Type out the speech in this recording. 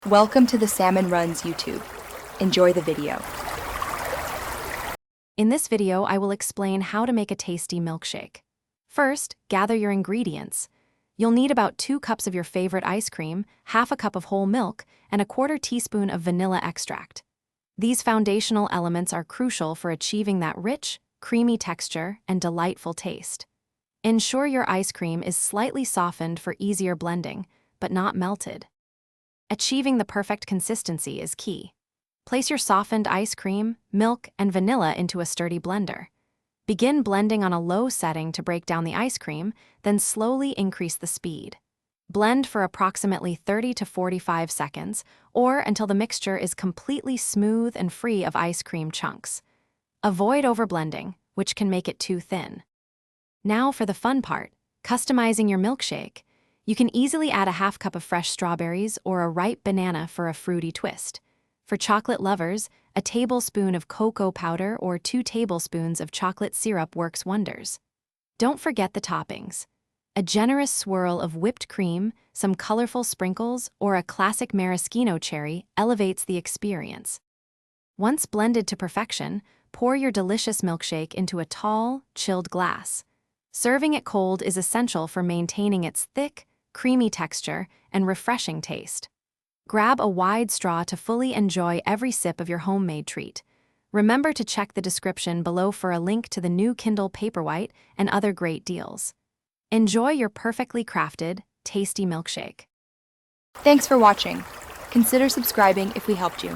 Welcome to the Salmon Runs YouTube. Enjoy the video. In this video, I will explain how to make a tasty milkshake. First, gather your ingredients. You'll need about 2 cups of your favorite ice cream, half a cup of whole milk, and a 1/4 teaspoon of vanilla extract. These foundational elements are crucial for achieving that rich, creamy texture and delightful taste. Ensure your ice cream is slightly softened for easier blending, but not melted. Achieving the perfect consistency is key. Place your softened ice cream, milk, and vanilla into a sturdy blender. Begin blending on a low setting to break down the ice cream, then slowly increase the speed. Blend for approximately 30 to 45 seconds, or until the mixture is completely smooth and free of ice cream chunks. Avoid overblending, which can make it too thin. Now for the fun part, customizing your milkshake. You can easily add a half cup of fresh strawberries or a ripe banana for a fruity twist. For chocolate lovers, a tablespoon of cocoa powder or 2 tablespoons of chocolate syrup works wonders. Don't forget the toppings. A generous swirl of whipped cream, some colorful sprinkles, or a classic maraschino cherry elevates the experience. Once blended to perfection, pour your delicious milkshake into a tall, chilled glass. Serving it cold is essential for maintaining its thick, creamy texture and refreshing taste. Grab a wide straw to fully enjoy every sip of your homemade treat. Remember to check the description below for a link to the new Kindle Paperwhite and other great deals. Enjoy your perfectly crafted, tasty milkshake. Thanks for watching. Consider subscribing if we helped you.